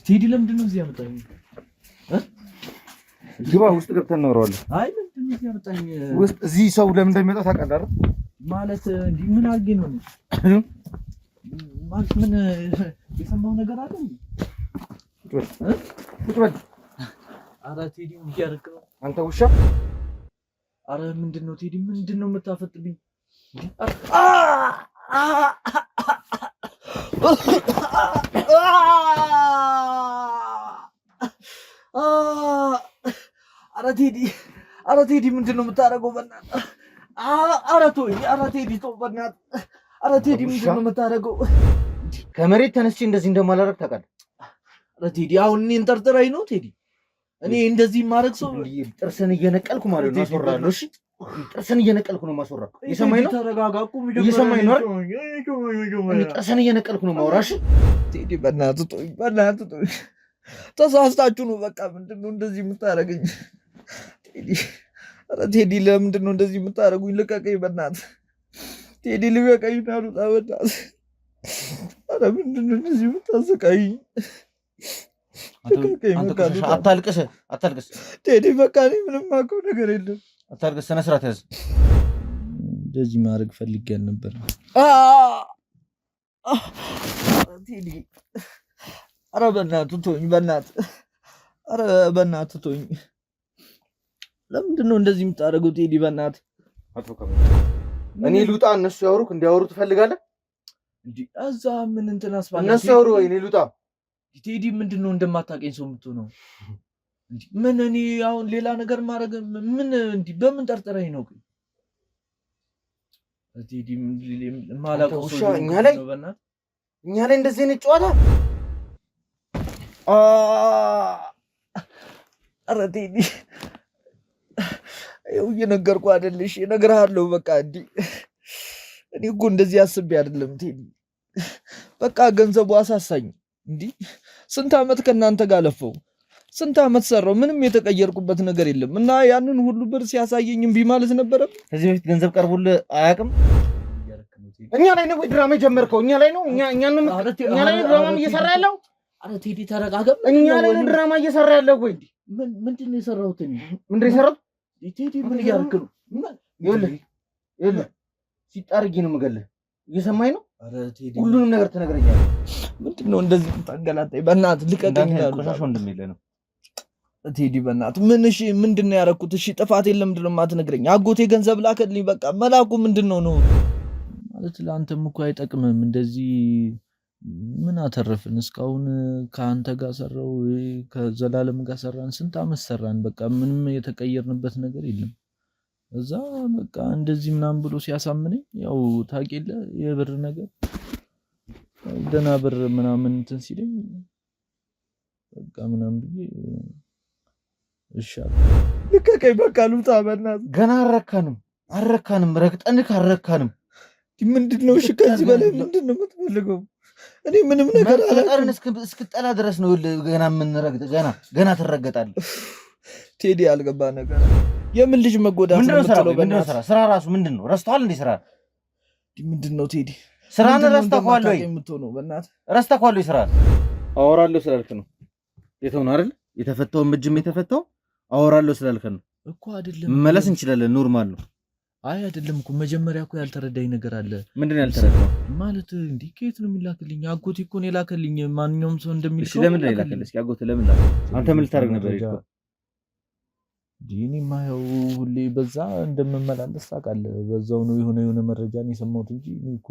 ቴዲ ለምንድን ነው እዚህ ያመጣኝ? ግባ ውስጥ ገብተን እናወራዋለን። አይ ምንድን ነው እዚህ ያመጣኝ? ውስጥ እዚህ ሰው ለምን እንደሚመጣ ታውቃለህ አይደል? ማለት እንዲህ ምን አድርጌ ነው ማለት ምን የሰማው ነገር አለ እንዴ? ቁጭ በል። ኧረ ቴዲ ምን እያደረክ ነው አንተ ውሻ? ኧረ ምንድን ነው ቴዲ ምንድን ነው የምታፈጥብኝ? ኧረ ቴዲ ምንድን ነው የምታደርገው? በእናትህ ኧረ ተወኝ። ኧረ ቴዲ ተው በእናትህ። ኧረ ቴዲ ምንድን ነው የምታደርገው? ከመሬት ተነስቼ እንደዚህ እንደማላደርግ ታውቃለህ? ኧረ ቴዲ አሁን እኔን ጠርጥረኝ ነው ቴዲ? እኔ እንደዚህ ማድረግ ሰው ጥርስን እየነቀልኩ ማለት ነው አስወራለሁ። እሺ ጥርስን እየነቀልኩ ነው ማስወራ። እየሰማኝ ነው? ተረጋጋኩ። እየሰማኝ ነው? ጥርስን እየነቀልኩ ነው ማውራሽ። ቴዲ በእናትህ ተወኝ፣ በእናትህ ተወኝ። ተሳስታችሁ ነው በቃ። ምንድን ነው እንደዚህ የምታደርገኝ ቴዲ? ኧረ ቴዲ ለምንድን ነው እንደዚህ የምታደርጉኝ? ልቀቀኝ በእናትህ ቴዲ፣ ልቀቀኝ ናሉጣ በእናትህ። ኧረ ምንድን ነው እንደዚህ የምታሰቃይኝ? አታልቅስ አታልቅስ ቴዲ፣ በቃ እኔ ምንም የማውቀው ነገር የለም። አታልቅስ፣ ስነ ስርዓት ያዝ። እንደዚህ ማድረግ ፈልጌ አልነበረም ቴዲ። ኧረ በእናትህ ተወኝ፣ በእናትህ ኧረ በእናትህ ተወኝ። ለምንድን ነው እንደዚህ የምታደርገው ቴዲ? በእናትህ እኔ ልውጣ፣ እነሱ ያወሩክ እንዲያወሩ ትፈልጋለህ? እዛ ምን እንትን አስባለ እነሱ ያወሩ ወይ እኔ ልውጣ? ቴዲ ምንድን ነው እንደማታውቀኝ ሰው የምትሆነው? ምን እኔ አሁን ሌላ ነገር ማድረግ ምን እንዲህ በምን ጠርጥረኝ ነው? ቴዲ ማላውቀው ሰው እኛ ላይ እንደዚህ አይነት ጨዋታ ኧረ ቴዲ ይኸው እየነገርኩህ አይደለሽ? እነግርሃለሁ በቃ። እንዲህ እኔ እኮ እንደዚህ አስቤ አይደለም ቴዲ። በቃ ገንዘቡ አሳሳኝ። እንዲህ ስንት ዓመት ከእናንተ ጋር ለፈው፣ ስንት ዓመት ሰራው፣ ምንም የተቀየርኩበት ነገር የለም። እና ያንን ሁሉ ብር ሲያሳየኝ እምቢ ማለት ነበረም። ከዚህ በፊት ገንዘብ ቀርቦልህ አያውቅም? እኛ ላይ ነው ወይ ድራማ የጀመርከው? እኛ ላይ ነው እኛ ላይ ድራማ እየሰራ ያለው? ኧረ ቴዲ ተረጋጋ። እኛ ላይ ነው ድራማ እየሰራ ያለው ወይ? ምንድን ነው የሰራሁት? ምንድን ነው የሰራሁት? ቴዲ ምን እያደረክ ነው? ይኸውልህ ሲጣርጊ ነው የምገልህ። እየሰማኝ ነው? ኧረ ቴዲ ሁሉንም ነገር ትነግረኛለህ። ምንድን ነው እንደዚህ የምታንገላታኝ? በእናትህ ልቀቀኝ። ቆሻሻ እንደሚልህ ነው ቴዲ በእናትህ። ምን እሺ ምንድን ነው ያደረኩት? እሺ ጥፋት የለም። ምንድን ነው የማትነግረኝ? አጎቴ ገንዘብ ላከልኝ። በቃ መላኩ ምንድን ነው ማለት? ለአንተም እኮ አይጠቅምም እንደዚህ። ምን አተረፍን? እስካሁን ከአንተ ጋር ሰራው፣ ከዘላለም ጋር ሰራን፣ ስንት ዓመት ሰራን። በቃ ምንም የተቀየርንበት ነገር የለም። እዛ በቃ እንደዚህ ምናምን ብሎ ሲያሳምነኝ፣ ያው ታውቅ የለ የብር ነገር ደህና ብር ምናምን እንትን ሲለኝ በቃ ምናምን ብዬ እሻል ልቀቀኝ በቃ ልውጣ በእናትህ። ገና አረካንም ረግጠንክ አረካንም። ምንድን ነው እሺ? ከዚህ በላይ ምንድን ነው የምትፈልገው? እኔ ምንም ነገር አላቀርን እስክጠላ ድረስ ነው ገና የምንረግጥ። ገና ትረገጣለህ ቴዲ። ያልገባ ነገር የምን ልጅ መጎዳት ነው የምትለው? ስራ ራሱ ምንድን ነው? ረስተዋል እንዴ? ስራ ምንድን ነው ቴዲ? ስራን ረስተኳል ወይ? የምትሆነው በእናትህ ረስተኳል ወይ? ስራ አወራለሁ ስላልክ ነው የተው ነው አይደል? የተፈታውን እጅም የተፈታው አወራለሁ ስላልክ ነው እኮ አይደለም። መመለስ እንችላለን፣ ኖርማል ነው። አይ አይደለም እኮ መጀመሪያ እኮ ያልተረዳኝ ነገር አለ። ምንድን ነው ያልተረዳው? ማለት እንዴ ከየት ነው የሚላክልኝ? አጎቴ እኮ ነው የላከልኝ። ማንኛውም ሰው እንደሚል እሺ፣ ለምን ላይ ላከልኝ? እስኪ አጎቴ ለምን ላከ? አንተ ምን ልታደርግ ነበር? ይልኩ ዲኒ ማየው ሁሌ በዛ እንደምመላለስ ታውቃለህ። በዛው ነው የሆነ መረጃን የሰማሁት እንጂ እኔ እኮ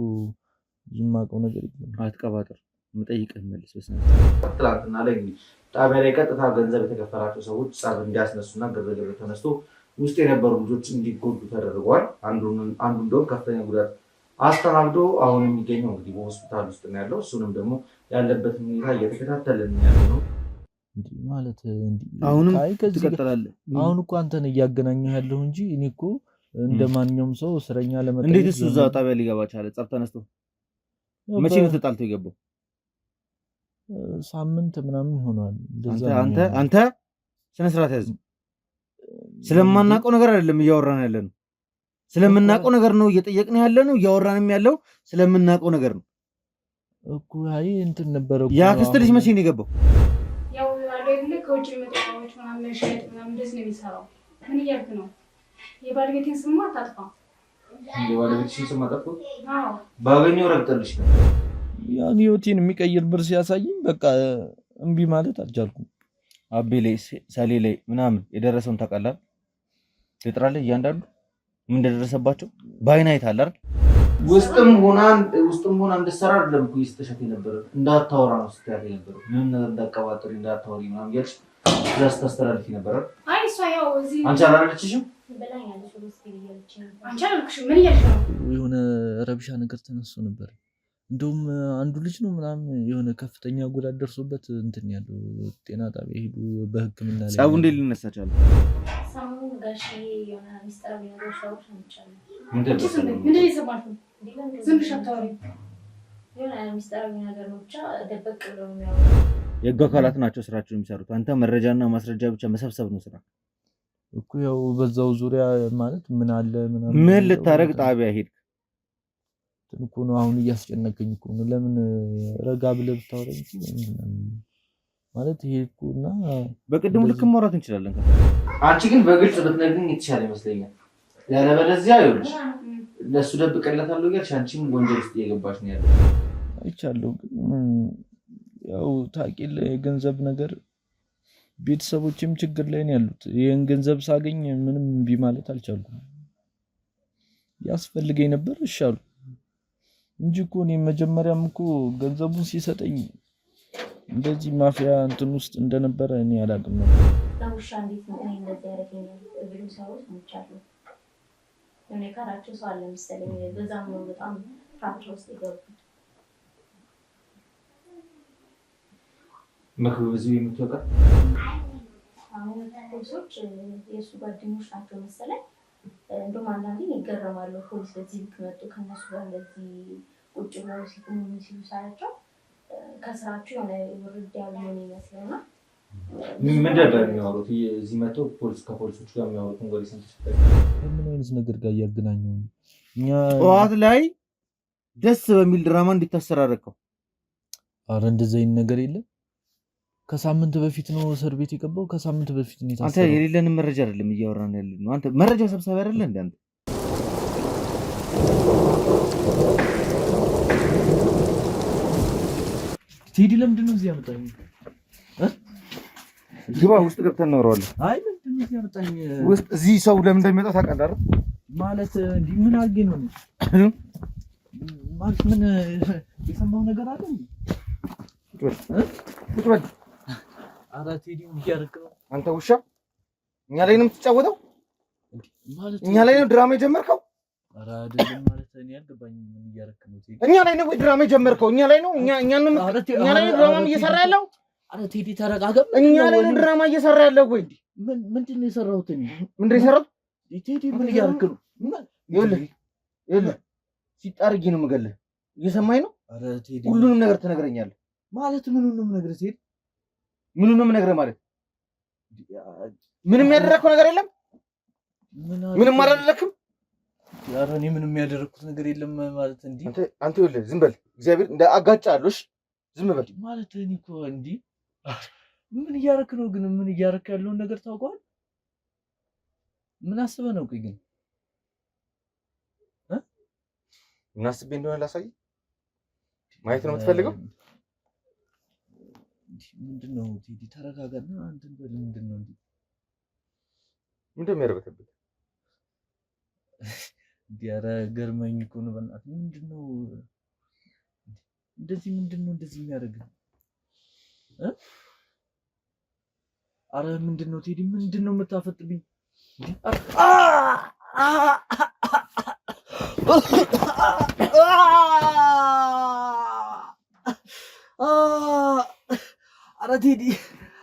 የማውቀው ነገር የለም። አትቀባጥር፣ የምጠይቅህ መልስ። በስነ ትላንትና ላይ ጣቢያ ላይ ቀጥታ ገንዘብ የተከፈላቸው ሰዎች ጸብ እንዲያስነሱና ግርግር ተነስቶ ውስጥ የነበሩ ልጆች እንዲጎዱ ተደርጓል። አንዱ እንደውም ከፍተኛ ጉዳት አስተናግዶ አሁን የሚገኘው እንግዲህ በሆስፒታል ውስጥ ነው ያለው። እሱንም ደግሞ ያለበት ሁኔታ እየተከታተልን ያለው ማለት አሁንም ትቀጥላለህ። አሁን እኮ አንተን እያገናኘሁ ያለው እንጂ እኔ እኮ እንደ ማንኛውም ሰው እስረኛ ለመጠየቅ እንዴት እሱ እዛ ጣቢያ ሊገባ ቻለ? ጸብ ተነስቶ መቼ ነው ተጣልቶ የገባው? ሳምንት ምናምን ሆኗል። አንተ ስነ ስርዓት ያዝ። ስለማናውቀው ነገር አይደለም እያወራን ያለነው፣ ስለምናውቀው ነገር ነው እየጠየቅን ያለነው። እያወራንም ያለው ስለምናውቀው ነገር ነው እኮ። አይ እንትን ነበረ እኮ። የአክስት ልጅ መቼ ነው የገባው? አይደለ ከውጭ የመጣዎች ምናምን መሸጥ ምናምን እንደዚህ ነው የሚሰራው። ምን እያልክ ነው? የባለቤቴን ስም አታጥፋ። የባለቤትሽን ስም አጠፋ? አዎ ባገኘው ረግጠልሽ ነው። ያን ህይወቴን የሚቀይር ብር ሲያሳየኝ በቃ እምቢ ማለት አልቻልኩም። አቤ ላይ ሰሌ ላይ ምናምን የደረሰውን ታውቃለህ? ትጥራለህ እያንዳንዱ ምን እንደደረሰባቸው በአይን አይተሃል አይደል? ውስጥም ሆና እንድትሰራ አይደለም እኮ ይስተሻት የነበረ እንዳታወራ ነው ስትያት የነበረ ምንም ነገር እንዳትቀባጥሪ እንዳታወሪ ምናምን እያልሽ ትእዛዝ ታስተላልፊ ነበረ። አይ እሷ ያው እዚህ አንቺ አላለችሽም? አንቺ አላለችሽም? ምን እያልሽ ነው? የሆነ ረብሻ ነገር ተነስቶ ነበር። እንደውም አንዱ ልጅ ነው ምናምን የሆነ ከፍተኛ ጉዳት ደርሶበት እንትን ያለው ጤና ጣቢያ ሄዱ በሕክምና ላይ። ጸቡ እንዴት ሊነሳ ቻለ? ሰሞኑን ጋሼ የሆነ ሚስጥራዊ ነገር ሰዎች ሰምቻለሁ። ምንድን ነው የሰማሽው? ዝም ብለሽ አታወሪ። የሆነ ሚስጥራዊ ነገር ነው ብቻ ደበቅ ብለው የሚያወሩ የህግ አካላት ናቸው ስራቸው የሚሰሩት። አንተ መረጃና ማስረጃ ብቻ መሰብሰብ ነው ስራ እኮ። ያው በዛው ዙሪያ ማለት ምን አለ ምናምን ምን ልታረግ ጣቢያ ሄድክ እኮ ነው። አሁን እያስጨነቀኝ እኮ ነው። ለምን ረጋ ብለህ ብታወራኝ ማለት ይሄ እኮና በቅድሙ ልክ ማውራት እንችላለን። አንቺ ግን በግልጽ ብትነግሪኝ የተሻለ ይመስለኛል። ያለበለዚያ ይኸውልሽ ለሱ ደብቀለታለሁ እያልሽ አንቺም ወንጀል ውስጥ እየገባሽ ነው ያለው። አይቻለሁ ግን ያው ታውቂልህ የገንዘብ ነገር ቤተሰቦችም ችግር ላይ ነው ያሉት። ይሄን ገንዘብ ሳገኝ ምንም እምቢ ማለት አልቻልኩም። ያስፈልገኝ ነበር እሻሉ እንጂ እኮ እኔ መጀመሪያም እኮ ገንዘቡን ሲሰጠኝ እንደዚህ ማፊያ እንትን ውስጥ እንደነበረ እኔ አላውቅም ነበር። ለውሻ እንዴት ነው እኔ እንደዚህ ያደረገኛል ብሎ ሰዎች ሰምቻለሁ። እኔ ካራቸው ሰው አለ መሰለኝ በዛም ነው በጣም ፍራቻ ውስጥ የገቡት። ምክሩ ብዙ የምትወጣ አሁን ፖሊሶች የእሱ ጓደኞች ናቸው መሰለኝ። እንደውም አንዳንዴ ይገረማሉ። ፖሊስ በዚህ ልክ መጡ ከነሱ ጋር እንደዚህ ቁጭ ብለው ሲሉ ሳያቸው ከስራቸው የሆነ ውርድ ያሉ ሆነ ይመስለኛል። ምን ነበር የሚያወሩት? እዚህ መጥተው ከፖሊሶች ጋር የሚያወሩትን ወሬ ሰምተሽ ምን አይነት ነገር ጋር እያገናኘው ነው? እኛ ጠዋት ላይ ደስ በሚል ድራማ እንዲታሰር አደረከው። አረ እንደዚህ አይነት ነገር የለም። ከሳምንት በፊት ነው እስር ቤት የገባው። ከሳምንት በፊት ነው የታሰረው። አንተ የሌለንም መረጃ አይደለም እያወራን ያለነው። አንተ መረጃ ሰብሳቢ አይደለ እንዴ? አንተ ቴዲ ለምንድን ነው እዚህ ያመጣኝ? ግባ፣ ውስጥ ገብተን እናወራዋለን። አይ ምንድን ነው እዚህ ያመጣኝ? ውስጥ እዚህ ሰው ለምን እንደሚመጣ ታውቃለህ አይደል? ማለት እንዲህ ምን አድርጌ ነው ማለት ምን የሰማው ነገር አለ እንዴ? ቁጭ በል። ኧረ ቴዲ እያደረክ ነው አንተ ውሻ። እኛ ላይ ነው የምትጫወተው? ማለት እኛ ላይ ነው ድራማ የጀመርከው? ኧረ አይደለም ማለት እኔ አልገባኝም። ምን እያደረክ ነው ቴዲ? እኛ ላይ ነው ወይ ድራማ የጀመርከው? እኛ ላይ ነው እኛ ላይ ነው ድራማ እየሰራ ያለው? ኧረ ቴዲ ተረጋጋ። እኛ ላይ ነው ድራማ እየሰራ ያለው ወይ? ምንድን ነው የሰራሁት እኔ? ምንድን ነው የሰራሁት? ቴዲ ምን እያደረክ ነው? ይኸውልህ ሲጣርጊ ነው የምገልህ። እየሰማኝ ነው? ኧረ ቴዲ ሁሉንም ነገር ትነግረኛለህ ማለት ምኑን ነው የምነግርህ ቴዲ? ምኑን ነው የምነግርህ ማለት? ምንም ያደረግከው ነገር የለም? ምንም አላደረክም? ኧረ እኔ ምንም ያደረኩት ነገር የለም ማለት እንዴ? አንተ ይኸውልህ ዝም በል። እግዚአብሔር እንደ አጋጫለሁ። እሺ ዝም በል ማለት እኔ እኮ እንዴ ምን እያደረክ ነው ግን? ምን እያደረክ ያለውን ነገር ታውቀዋል? ምን አስበህ ነው? ቆይ ግን ምን አስቤ እንደሆነ ላሳይ። ማየት ነው የምትፈልገው? ምንድነው ቴዲ ተረጋጋና አንተን በል። ምንድነው እንዴ? ምንድነው የሚያርበተበት? ዲያራ ገርመኝ እኮ ነው በእናትህ። ምንድነው እንደዚህ የሚያደርግ? አረ ምንድነው ቴዲ? ምንድነው የምታፈጥብኝ?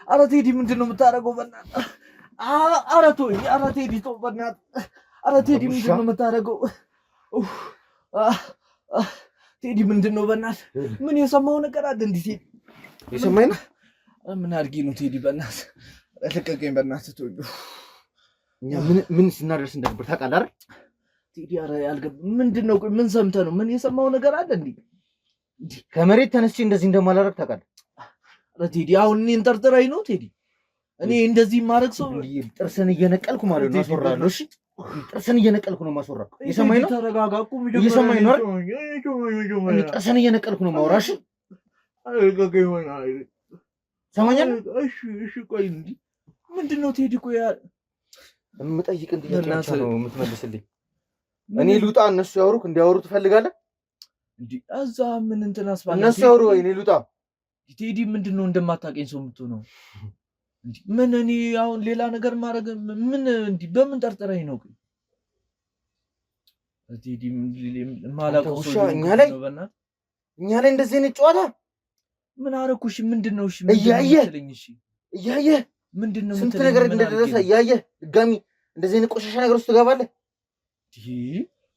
አረ ቴዲ ምንድነው የምታደርገው? በእናትህ አረ ተወኝ። አረ ቴዲ ተው በእናትህ። አረ ቴዲ ምንድነው የምታደርገው? ቴዲ ምንድነው በእናትህ? ምን የሰማው ነገር አለ እንዴ ቴዲ? የሰማኝ ነው? ምን አድርጌ ነው ቴዲ? በእናትህ ለቀቀኝ፣ በእናትህ ተወኝ። እኛ ምን ስናደርስ እንደነበር ታውቃለህ አይደል ቴዲ? አረ ያልገባኝ ምንድነው? ቆይ ምን ሰምተህ ነው? ምን የሰማው ነገር አለ እንዴ? ከመሬት ተነስቼ እንደዚህ እንደማላደርግ ታውቃለህ? አረ ቴዲ አሁን እኔን ጠርጥረኝ ነው ቴዲ? እኔ እንደዚህ ማድረግ ሰው ጥርስን እየነቀልኩ ማለት ነው አስወራለሁ። እሺ ጥርስን እየነቀልኩ ነው ማስወራ። እየሰማኝ ነው? ተረጋጋቁ። እየሰማኝ ነው? ጥርስን እየነቀልኩ ነው ማውራሽ። ሰማኛል? እሺ ቆይ እንዴ ምንድነው ቴዲ? ቆይ የምጠይቅን ጥያቄ ነው የምትመልስልኝ። እኔ ልውጣ እነሱ ያወሩክ እንዲያወሩ ትፈልጋለህ? እንዴ እዛ ምን እንትን አስባለ እነሱ ያወሩ ወይ እኔ ልውጣ? ቴዲ ምንድነው እንደማታውቀኝ ሰው የምትሆነው? እንዴ ምን እኔ አሁን ሌላ ነገር ማድረግ ምን እንዴ በምን ጠርጥረኝ ነው? ቴዲ ማላውቀው ሰው እኛ ላይ እንደዚህ አይነት ጨዋታ ምን አደረኩሽ? ምንድነው? እሺ እያየህ ምንድነው? ስንት ነገር እንደደረሰ እያየህ ድጋሚ እንደዚህ አይነት ቆሻሻ ነገር ውስጥ ትገባለህ?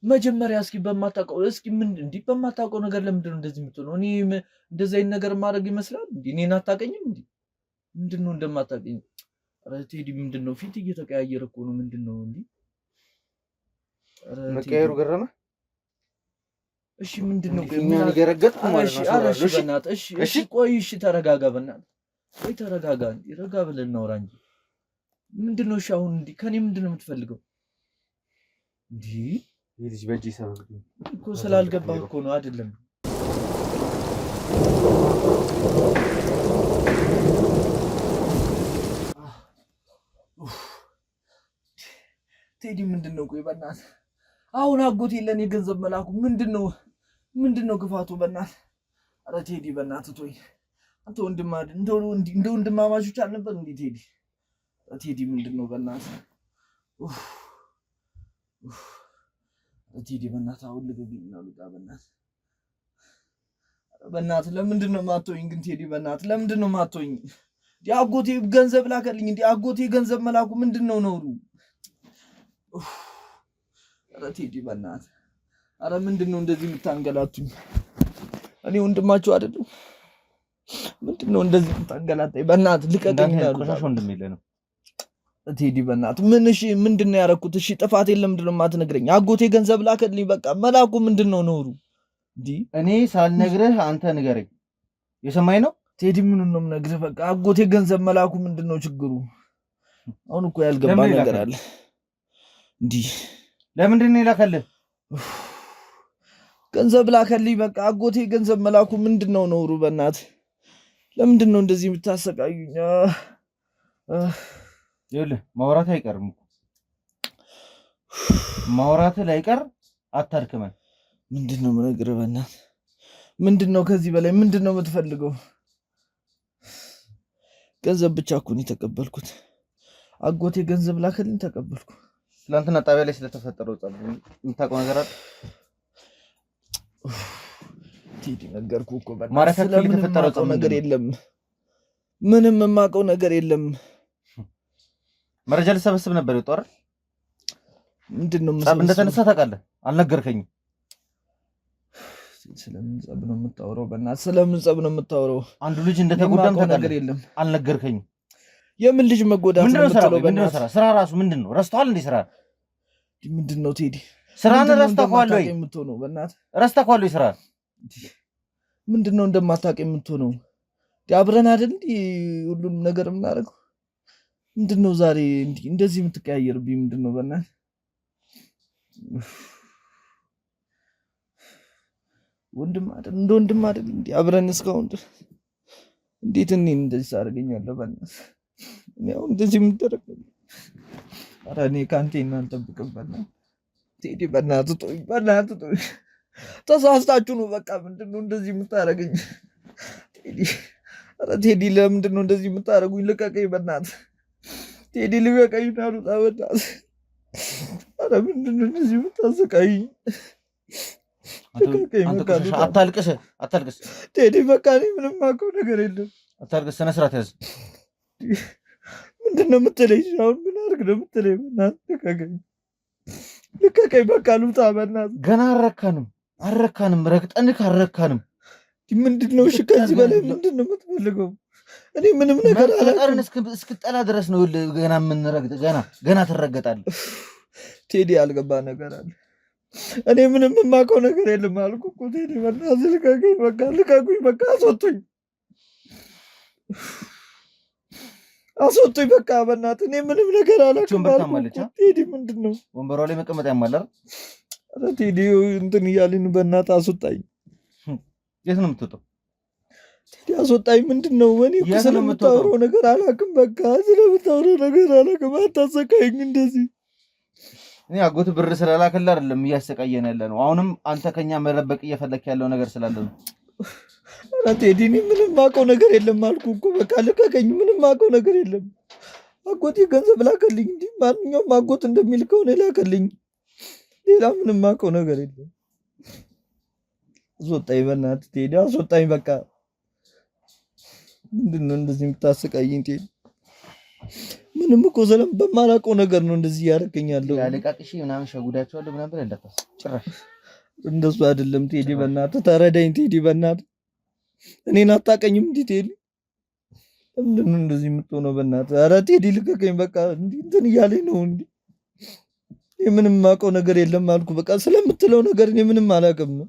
መጀመሪያ እስኪ ምን እንዴ በማታውቀው ነገር ለምንድን ነው እንደዚህ የምትሆነው? እኔ እንደዚህ አይነት ነገር ማድረግ ይመስላል እንዴ? እኔን አታውቀኝም እንዴ? ምንድነው እንደማታውቀኝ? ኧረ ቴዲ ምንድነው? ፊት እየተቀያየረ እኮ ነው። ምንድነው እንዴ? መቀየሩ ገረመ? እሺ ምንድነው? እኛን እየረገጥኩ ማለት ነው። እሺ በእናትህ እሺ ቆይ እሺ ተረጋጋ። በእናትህ ቆይ ተረጋጋ። ረጋ ብለን እናውራ እንጂ ምንድነው? እሺ አሁን እንዴ ከኔ ምንድነው የምትፈልገው እንዴ? ይሄ ልጅ በእጅ ሰበብ እኮ ስላልገባህ እኮ ነው አይደለም? ቴዲ ምንድነው? ቆይ በእናትህ አሁን አጎቴ ለኔ ገንዘብ መላኩ ምንድነው ክፋቱ? በእናትህ ኧረ ቴዲ በእናትህ ቶይ አንተ እንደ ወንድማማቾች አልነበር እንዴ ቴዲ? ቴዲ ምንድነው? በእናትህ ቴዲ በእናትህ አሁን ልግቢና ልውጣ። በእናትህ ለምንድን ነው የማትወኝ ግን ቴዲ? በእናትህ ለምንድን ነው የማትወኝ? አጎቴ ገንዘብ ላከልኝ እንዴ? አጎቴ ገንዘብ መላኩ ምንድነው ነውሩ? ኧረ ቴዲ በእናትህ ኧረ ምንድነው እንደዚህ የምታንገላቱኝ? እኔ ወንድማችሁ አይደለም? ምንድነው እንደዚህ የምታንገላታኝ? በእናትህ ልቀቀኝ። ቆሻሻ ወንድም የለ ነው ቴዲ በእናትህ እሺ ምንድነው ያደረኩት? እሺ ጥፋት የለም ምንድነው የማትነግረኝ? አጎቴ ገንዘብ ላከልኝ በቃ መላኩ ምንድነው ነውሩ? እንዴ እኔ ሳልነግርህ አንተ ንገረኝ። የሰማኝ ነው ቴዲ? ምኑን ነው የምነግርህ? በቃ አጎቴ ገንዘብ መላኩ ምንድነው ችግሩ? አሁን እኮ ያልገባ ነገር አለ። እንዴ ለምንድን ነው የላከልህ? ገንዘብ ላከልኝ በቃ አጎቴ ገንዘብ መላኩ ምንድነው ነውሩ? በእናትህ ለምንድን ነው እንደዚህ የምታሰቃዩኝ? ይኸውልህ ማውራት አይቀርም እኮ ማውራት ላይቀር አታድክመን። ምንድነው የምነግርህ? በእናትህ ምንድነው ከዚህ በላይ ምንድነው የምትፈልገው? ገንዘብ ብቻ እኮ ነው የተቀበልኩት። አጎቴ ገንዘብ ላከልኝ ተቀበልኩ። ትናንትና ጣቢያ ላይ ስለተፈጠረው ጸብ የምታውቀው ነገር አለ? ቴዲ ነገርኩህ እኮ በእናትህ ስለተፈጠረው ነገር የለም። ምንም የማውቀው ነገር የለም። መረጃ ልሰበስብ ነበር የወጣው አይደል? ምንድነው ጸብ እንደተነሳ ታውቃለህ? አልነገርከኝም። ስለምን ጸብ ነው የምታወራው? በእናትህ ስለምን ጸብ ነው የምታወራው? አንዱ ልጅ እንደተጎዳም ታውቃለህ? አልነገርከኝም። የምን ልጅ መጎዳት ነው የምትለው? በእናትህ ስራ ራሱ ምንድነው? ረስተዋል እንዴ? ስራ ምንድነው ቴዲ? ስራን ረስተዋል ወይ? በእናትህ ረስተዋል ወይ? ስራ ምንድነው እንደማታውቅ የምትሆነው? አብረን አይደል ሁሉንም ነገር የምናደርገው? ምንድነው ዛሬ እንደዚህ የምትቀያየርብኝ? ምንድነው? በእናትህ ወንድም አይደል እንደ ወንድም አይደል እንዴ አብረን እስካሁን ድረስ እንዴት እኔን እንደዚህ ሳደርገኛለሁ? በእናትህ እኔ አሁን እንደዚህ የምደረግ ነው? ኧረ እኔ ከአንተ እናንተ ጠብቅም። በእናትህ ቴዲ በእናትህ ተወኝ፣ በእናትህ ተወኝ። ተሳስታችሁ ነው በቃ። ምንድነው እንደዚህ የምታደርገኝ ቴዲ? ኧረ ቴዲ ለምንድን ነው እንደዚህ የምታደርጉኝ? ልቀቀኝ በእናትህ ቴዲ፣ ልቀቀኝ ናሉጣ በእናትህ። ኧረ ምንድን ነው እንደዚህ የምታሰቃይኝ? አታልቅስ ቴዲ፣ በቃ እኔ ምንም የማውቀው ነገር የለም። አታልቅስ፣ ስነ ስርዓት ያዝ። ምንድን ነው የምትለኝ? አሁን ምን አድርግ ነው የምትለኝ? በእናትህ ልቀቀኝ በቃ ልውጣ በእናትህ። ገና አልረካንም፣ ረግጠንክ አልረካንም። ምንድን ነው እሺ? ከዚህ በላይ ምንድን ነው የምትፈልገው? እኔ ምንም ነገር አላውቅም። እስክጠላ ድረስ ነው ገና የምንረግጥ። ገና ትረገጣለህ ቴዲ። ያልገባ ነገር አለ። እኔ ምንም የማውቀው ነገር የለም አልኩህ እኮ ቴዲ። በእናትህ ልቀቁኝ በቃ፣ አስወጡኝ። አስወጡኝ በቃ በእናትህ። እኔ ምንም ነገር አላውቅም። ቴዲ ምንድነው ወንበሯ ላይ መቀመጥ ያማላል። ኧረ ቴዲ እንትን እያልን በእናትህ አስወጣኝ። የት ነው የምትወጣው? ቴዲ አስወጣኝ። ምንድነው? እኔ እኮ ስለምታወራው ነገር አላውቅም። በቃ ስለምታወራው ነገር አላውቅም። አታሰቃይኝ እንደዚህ። እኔ አጎት ብር ስለላከልህ አይደለም እያሰቃየን ያለ ነው። አሁንም አንተ ከኛ መረበቅ እየፈለክ ያለው ነገር ስላለ ነው። ኧረ ቴዲ እኔ ምንም የማውቀው ነገር የለም አልኩህ እኮ በቃ ልቀቀኝ። ምንም የማውቀው ነገር የለም። አጎቴ ገንዘብ ላከልኝ እንጂ ማንኛውም አጎት እንደሚልከው ነው ላከልኝ። ሌላ ምንም የማውቀው ነገር የለም። አስወጣኝ በእናትህ ቴዲ አስወጣኝ በቃ። ምንድነው እንደዚህ የምታሰቃይኝ ቴዲ? ምንም እኮ በማላውቀው ነገር ነው እንደዚህ እያደረገኝ ያለው። ያለቃቅሽ ምናምን ሸጉዳቸዋለሁ ምናምን እንዳታስ ጭራሽ እንደሱ አይደለም ቴዲ በእናትህ ተረዳኝ ቴዲ በእናትህ። እኔን አታውቀኝም እንዴ ቴዲ? ምንድነው እንደዚህ የምትሆነው በእናትህ? ኧረ ቴዲ ልቀቀኝ በቃ። እንትን እያለኝ ነው እንዴ። እኔ ምንም የማውቀው ነገር የለም አልኩ በቃ። ስለምትለው ነገር እኔ ምንም አላውቅም ነው።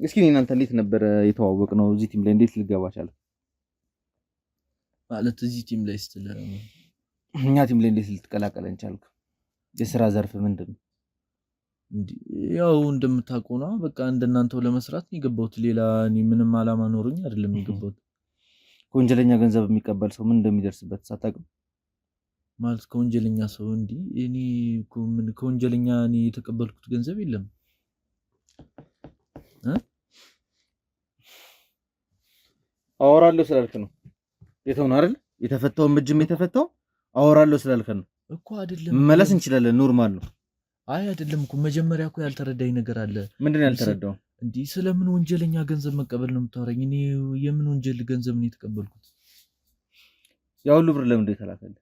እስኪ እናንተ እንዴት ነበር የተዋወቅነው? እዚህ ቲም ላይ እንዴት ልገባ ቻለ? ማለት እዚህ ቲም ላይ ስትል እኛ ቲም ላይ እንዴት ልትቀላቀለን ቻልክ? የሥራ ዘርፍ ምንድነው? ያው እንደምታውቀው ነው በቃ እንደናንተው ለመስራት ነው የገባሁት። ሌላ እኔ ምንም አላማ ኖሮኝ አይደለም የገባሁት። ከወንጀለኛ ገንዘብ የሚቀበል ሰው ምን እንደሚደርስበት ሳታውቅም? ማለት ከወንጀለኛ ሰው እንዴ? እኔ ከወንጀለኛ እኔ የተቀበልኩት ገንዘብ የለም። አወራለሁ ስላልክ ነው የተውነው አይደል? የተፈታውን እጅም የተፈታው አወራለሁ ስላልክ ነው እኮ አይደለም። መመለስ እንችላለን፣ ኖርማል ነው። አይ አይደለም እኮ መጀመሪያ እኮ ያልተረዳኝ ነገር አለ። ምንድነው ያልተረዳው? እንዴ ስለምን ወንጀለኛ ገንዘብ መቀበል ነው የምታወራኝ? እኔ የምን ወንጀል ገንዘብ ነው የተቀበልኩት? ያው ሁሉ ብር ለምን ተላከልኝ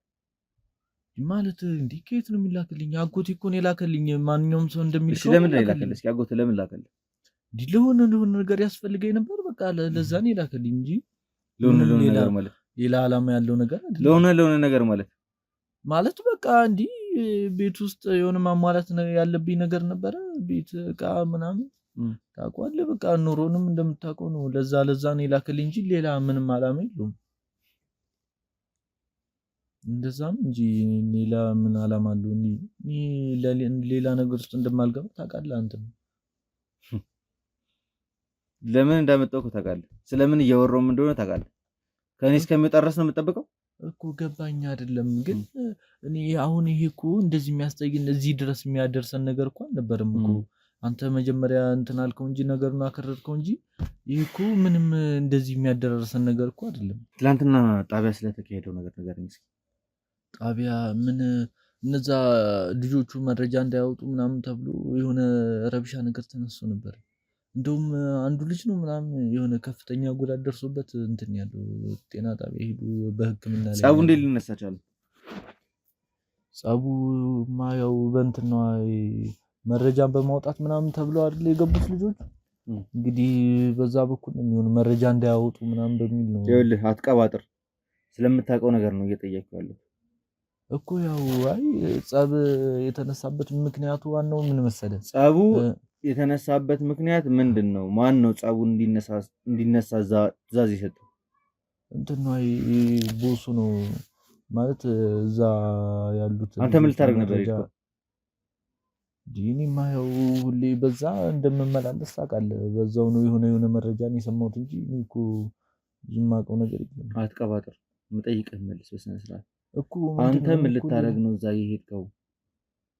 ማለት እንዴ? ከየት ነው የሚላክልኝ? አጎቴ እኮ ነው የላከልኝ። ማንኛውም ሰው እንደሚልከው። እሺ ለምን ነው የላከልኝ? እስኪ አጎቴ ለምን ላከልኝ? ለሆነ ነገር ያስፈልገኝ ነበር በቃ ለዛ ነው የላከልኝ እንጂ ለሆነ ነገር ማለት ሌላ ዓላማ ያለው ነገር አይደለም። ለሆነ ነገር ማለት በቃ እንዲ ቤት ውስጥ የሆነ ማሟላት ያለብኝ ነገር ነበረ። ቤት ዕቃ ምናምን ታውቀዋለህ። በቃ ኑሮንም እንደምታውቀው ነው። ለዛ ነው የላከልኝ እንጂ ሌላ ምንም ዓላማ የለውም። እንደዛ ነው እንጂ ሌላ ምን ዓላማ አለው? ሌላ ነገር ውስጥ እንደማልገባ ታውቃለህ አንተ። ለምን እንዳመጣው ታውቃለህ? ስለምን እያወራው እንደሆነ ታውቃለህ? ከኔ እስከሚወጣ ድረስ ነው የምጠብቀው እኮ። ገባኝ አይደለም ግን እኔ አሁን ይሄ እኮ እንደዚህ የሚያስጠይን እዚህ ድረስ የሚያደርሰን ነገር እኮ አልነበረም እኮ። አንተ መጀመሪያ እንትን አልከው እንጂ ነገሩን አከረርከው እንጂ ይሄ እኮ ምንም እንደዚህ የሚያደርሰን ነገር እኮ አይደለም። ትናንትና ጣቢያ ስለተካሄደው ነገር እስኪ። ጣቢያ ምን እነዛ ልጆቹ መረጃ እንዳያወጡ ምናምን ተብሎ የሆነ ረብሻ ነገር ተነስቶ ነበር። እንደውም አንዱ ልጅ ነው ምናምን የሆነ ከፍተኛ ጉዳት ደርሶበት እንትን ያለው ጤና ጣቢያ ሄዱ በሕክምና ላይ። ጸቡ እንዴት ሊነሳ ቻለ? ጸቡማ ያው በእንትን ነው መረጃን በማውጣት ምናምን ተብለው አይደል የገቡት ልጆች። እንግዲህ በዛ በኩል ነው የሚሆነው መረጃ እንዳያወጡ ምናምን በሚል ነው። ይኸውልህ አትቀባጥር፣ ስለምታውቀው ነገር ነው እየጠየቅኩ ያለው እኮ። ያው አይ ጸብ የተነሳበት ምክንያቱ ዋናው ምን መሰለህ? ጸቡ የተነሳበት ምክንያት ምንድነው? ማን ነው ጸቡን እንዲነሳ ትዕዛዝ የሰጠው? እንትን ነው ቦሱ ነው ማለት እዛ ያሉት። አንተ ምን ልታደርግ ነበር? ዲኒማ ያው ሁሌ በዛ እንደምመላለስ ታውቃለህ። በዛው ነው የሆነ መረጃን የሰማሁት እንጂ እኔ እኮ የማውቀው ነገር የለም። አትቀባጥር፣ የምጠይቅህ መልስ በስነ ስርዓት እኮ። አንተ ምን ልታደርግ ነው እዛ የሄድከው?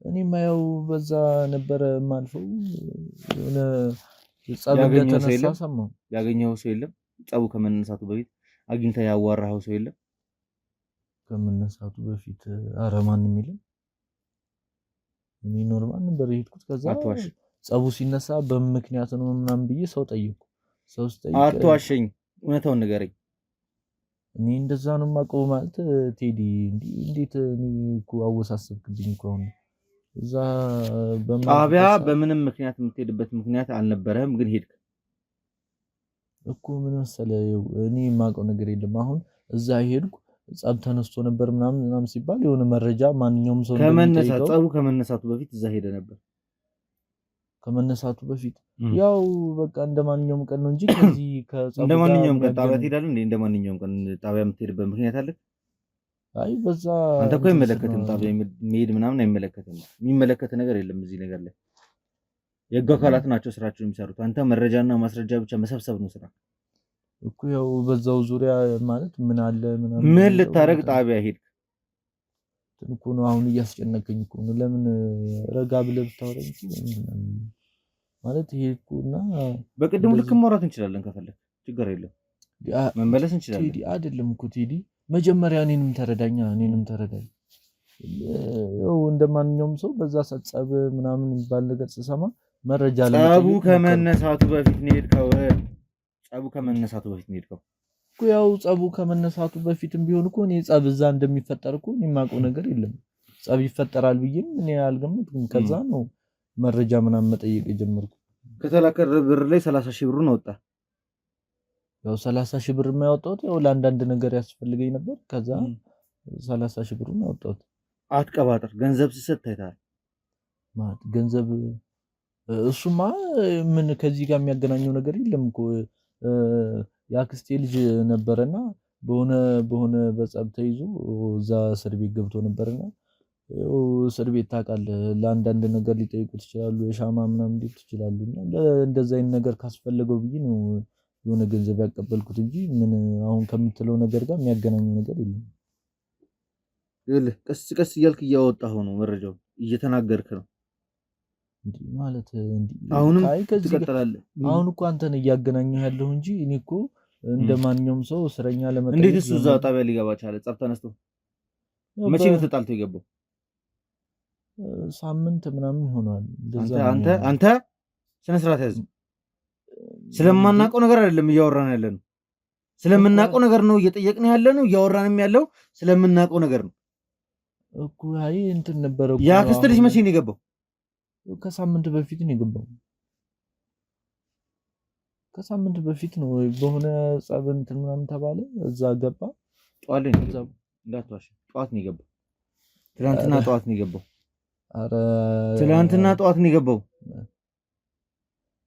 እኔማ ያው በዛ ነበረ ማልፈው የሆነ ጸብ እንደተነሳ ሰማሁ። ያገኘኸው ሰው የለም? ጸቡ ከመነሳቱ በፊት አግኝተህ ያዋራኸው ሰው የለም? ከመነሳቱ በፊት ኧረ ማንም የለም። እኔ ኖርማል ነበር የሄድኩት። ከዛ ጸቡ ሲነሳ በምክንያት ነው ምናምን ብዬ ሰው ጠየቅኩ። ሰው ስጠይቅ አትዋሸኝ፣ እውነታውን ንገረኝ። እኔ እንደዛ ነው የማውቀው ማለት ቴዲ። እንዴት እኔ እኮ አወሳሰብክብኝ እኮ አሁን። እዛ ጣቢያ በምንም ምክንያት የምትሄድበት ምክንያት አልነበረህም፣ ግን ሄድክ እኮ። ምን መሰለህ እኔ የማውቀው ነገር የለም። አሁን እዛ ሄድኩ ጸብ ተነስቶ ነበር ምናምን ሲባል የሆነ መረጃ ማንኛውም ሰው ጸቡ ከመነሳቱ በፊት እዛ ሄደ ነበር። ከመነሳቱ በፊት ያው በቃ እንደማንኛውም ቀን ነው እንጂ ከዚህ ከጸቡ እንደማንኛውም ቀን ጣቢያ ትሄዳለህ እንዴ? እንደማንኛውም ቀን ጣቢያ የምትሄድበት ምክንያት አለ? አይ በዛ አንተ እኮ አይመለከትም። ጣቢያ መሄድ ምናምን አይመለከትም። የሚመለከት ነገር የለም እዚህ ነገር ላይ። የህግ አካላት ናቸው ስራቸውን የሚሰሩት። አንተ መረጃና ማስረጃ ብቻ መሰብሰብ ነው ስራ እኮ። ያው በዛው ዙሪያ ማለት ምን አለ ምናምን ምን ልታረግ ጣቢያ ሄድክ? እኮ ነው አሁን እያስጨነቀኝ እኮ ነው። ለምን ረጋ ብለህ ብታወራኝ ማለት ይሄ እኮና በቅድሙ ልክ ማውራት እንችላለን። ከፈለክ ችግር የለም መመለስ እንችላለን። ቴዲ አይደለም እኮ ቴዲ፣ መጀመሪያ እኔንም ተረዳኝ። ያው እንደማንኛውም ሰው በዛ ሰጸብ ምናምን የሚባል ነገር ስሰማ መረጃ ጸቡ ከመነሳቱ በፊት ነው የሄድከው። ያው ጸቡ ከመነሳቱ በፊትም ቢሆን እኮ እኔ ጸብ እዛ እንደሚፈጠር እኮ እኔ የማውቀው ነገር የለም። ጸብ ይፈጠራል ብዬም እኔ አልገመትኩም። ከዛ ነው መረጃ ምናምን መጠየቅ የጀመርኩ። ከተላከረ ብር ላይ 30 ሺህ ብሩን አወጣ። ያው 30 ሺህ ብር የማያወጣሁት ያው ለአንዳንድ ነገር ያስፈልገኝ ነበር። ከዛ 30 ሺህ ብሩን አወጣሁት። አትቀባጥር። ገንዘብ ሲሰጥ ታይታል ማለት ገንዘብ እሱማ ምን ከዚህ ጋር የሚያገናኘው ነገር የለም እኮ። የአክስቴ ልጅ ነበረና በሆነ በጸብ ተይዞ እዛ እስር ቤት ገብቶ ነበርና እስር ቤት ታውቃለህ፣ ለአንዳንድ ነገር ሊጠይቁት ይችላሉ። የሻማ ምናምን ሊሉት ይችላሉና እንደዛ አይነት ነገር ካስፈለገው ብዬ ነው የሆነ ገንዘብ ያቀበልኩት እንጂ ምን አሁን ከምትለው ነገር ጋር የሚያገናኘው ነገር የለም። ቀስ ቀስ እያልክ እያወጣኸው ነው መረጃው፣ እየተናገርክ ነው እንዴ ማለት እንዴ። አሁንም ትቀጥላለህ። አሁን እኮ አንተን እያገናኘህ ያለው እንጂ እኔ እኮ እንደማንኛውም ሰው እስረኛ ለመጠየቅ እንዴት እሱ እዛ ጣቢያ ሊገባ ቻለ? ጸብ ተነስቶ መቼ ነው ተጣልቶ የገባው? ሳምንት ምናምን ይሆናል። አንተ ስነ ስርዓት ያዝ። ስለማናውቀው ነገር አይደለም እያወራን ያለ ነው። ስለምናውቀው ነገር ነው እየጠየቅን ያለ ነው። እያወራንም ያለው ስለምናውቀው ነገር ነው እኮ። አይ እንትን ነበረ እኮ። የአክስት ልጅ መቼ ነው የገባው? ከሳምንት በፊት ነው የገባው። ከሳምንት በፊት ነው በሆነ ጸብ እንትን ምናምን ተባለ፣ እዛ ገባ። ጠዋት ላይ ነው እንዳትዋሽ። ጠዋት ነው የገባው። ትናንትና ጠዋት ነው የገባው። አረ ትናንትና ጠዋት ነው የገባው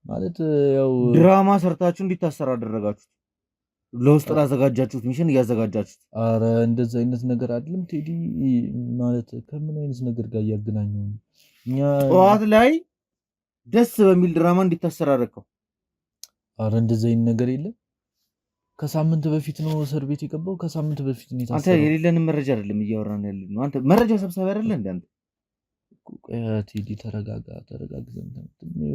ማለት ያው ድራማ ሰርታችሁ እንዲታሰር አደረጋችሁት። ለውስጥ ላዘጋጃችሁት ሚሽን እያዘጋጃችሁት። አረ እንደዛ አይነት ነገር አይደለም ቴዲ። ማለት ከምን አይነት ነገር ጋር እያገናኘው ነው? እኛ ጠዋት ላይ ደስ በሚል ድራማ እንዲታሰር አደረከው። አረ እንደዛ አይነት ነገር የለም። ከሳምንት በፊት ነው እስር ቤት የገባው። ከሳምንት በፊት ነው የታሰረው። አንተ የሌለንም መረጃ አይደለም እያወራን ያለነው። አንተ መረጃ ሰብሳቢ አይደለ እንዴ? አንተ ቴዲ ተረጋጋ።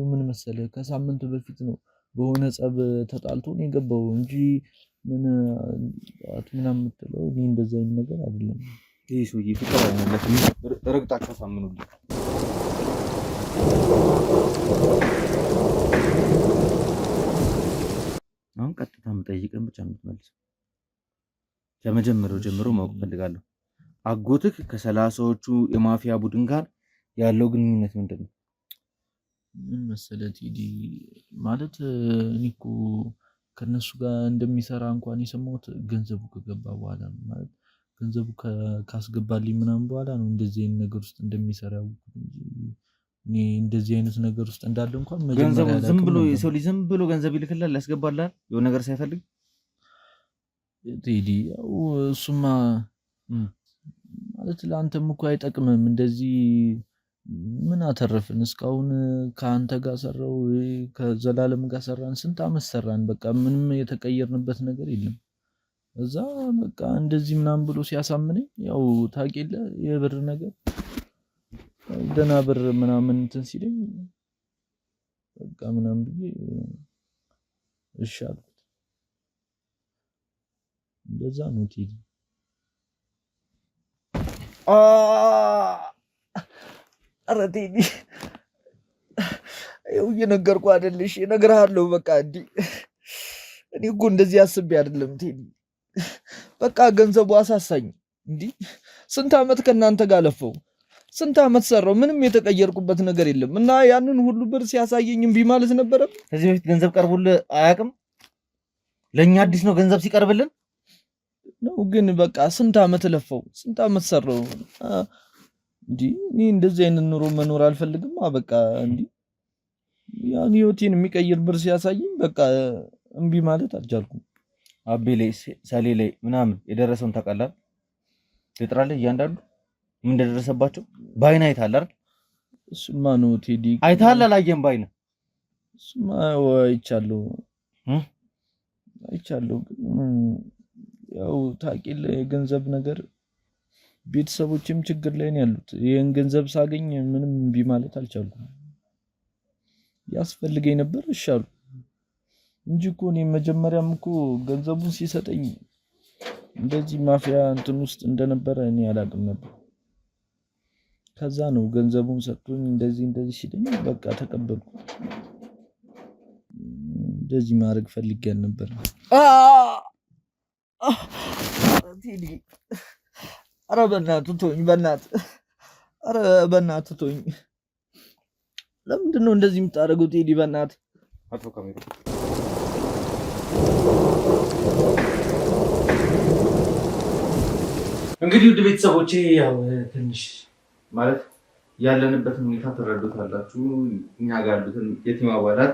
ምን መሰለህ፣ ከሳምንት በፊት ነው በሆነ ጸብ ተጣልቶ ነው የገባው እንጂ ምን ምናምን የምትለው እኔ እንደዛ አይነት ነገር አይደለም። ይሄ ሰውዬ ፍቅር አይደለም። ረግጣችሁ ሳምኑልኝ። አሁን ቀጥታ የምጠይቅህን ብቻ ነው የምትመልሰው። ከመጀመሪያው ጀምሮ ማወቅ ፈልጋለሁ። አጎትህ ከ30ዎቹ የማፊያ ቡድን ጋር ያለው ግንኙነት ምንድን ነው? ምን መሰለህ ቴዲ፣ ማለት እኔ እኮ ከነሱ ጋር እንደሚሰራ እንኳን የሰማሁት ገንዘቡ ከገባ በኋላ ነው። ማለት ገንዘቡ ካስገባልኝ ምናምን በኋላ ነው እንደዚህ አይነት ነገር ውስጥ እንደሚሰራ ያወቅሁት እንጂ እኔ እንደዚህ አይነት ነገር ውስጥ እንዳለ እንኳን ገንዘቡ ዝም ብሎ የሰው ልጅ ዝም ብሎ ገንዘብ ይልክላል፣ ያስገባላል የሆነ ነገር ሳይፈልግ ቴዲ። ያው እሱማ ማለት ለአንተም እኮ አይጠቅምም እንደዚህ። ምን አተረፍን እስካሁን? ከአንተ ጋር ሰራው፣ ከዘላለም ጋር ሰራን፣ ስንት አመት ሰራን። በቃ ምንም የተቀየርንበት ነገር የለም። እዛ በቃ እንደዚህ ምናምን ብሎ ሲያሳምነኝ ያው ታውቂለ የብር ነገር ደህና ብር ምናምን እንትን ሲለኝ በቃ ምናምን ብዬ እሺ አልኩት። እንደዛ ነው ቴዲ። ኧረ ቴዲ ይኸው እየነገርኩህ አይደለሽ? እነግርሃለሁ። በቃ እንዲህ እኔ እኮ እንደዚህ አስቤ አይደለም ቴዲ። በቃ ገንዘቡ አሳሳኝ። እንዲህ ስንት ዓመት ከእናንተ ጋር ለፈው፣ ስንት ዓመት ሰራው፣ ምንም የተቀየርኩበት ነገር የለም። እና ያንን ሁሉ ብር ሲያሳየኝ እምቢ ማለት ነበረም። ከዚህ በፊት ገንዘብ ቀርቦልህ አያውቅም? ለእኛ አዲስ ነው ገንዘብ ሲቀርብልን ነው። ግን በቃ ስንት ዓመት ለፈው፣ ስንት ዓመት ሰራው። እንዲህ እኔ እንደዚህ አይነት ኑሮ መኖር አልፈልግም። በቃ እንዲህ ያን ህይወቴን የሚቀይር ብር ሲያሳየኝ በቃ እምቢ ማለት አልቻልኩም። አቤ ላይ ሰሌ ላይ ምናምን የደረሰውን ታውቃለህ? ልጥራለህ እያንዳንዱ ምን እንደደረሰባቸው በአይን አይተሃል አይደል? እሱማ ነው ቴዲ። አይተሃል አላየህም? በአይን እሱማ አይቻለሁ አይቻለሁ። ያው ታውቂልህ የገንዘብ ነገር ቤተሰቦችም ችግር ላይ ነው ያሉት። ይሄን ገንዘብ ሳገኝ ምንም እምቢ ማለት አልቻልኩም። ያስፈልገኝ ነበር እሻሉ እንጂ እኮ እኔ መጀመሪያም እኮ ገንዘቡን ሲሰጠኝ እንደዚህ ማፊያ እንትን ውስጥ እንደነበረ እኔ አላውቅም ነበር። ከዛ ነው ገንዘቡን ሰጥቶኝ እንደዚህ ሲለኝ በቃ ተቀበልኩ። እንደዚህ ማድረግ ፈልጌ ነበር። ቴዲ ኧረ በእናትህ ተወኝ፣ በእናትህ ኧረ በእናትህ ተወኝ። ለምንድን ነው እንደዚህ የምታደርገው ቴዲ? በእናትህ አጥፎ ካሜራ እንግዲህ ውድ ቤተሰቦቼ ያው ትንሽ ማለት ያለንበትን ሁኔታ ትረዱታላችሁ። እኛ ጋር ያሉትን የቲም አባላት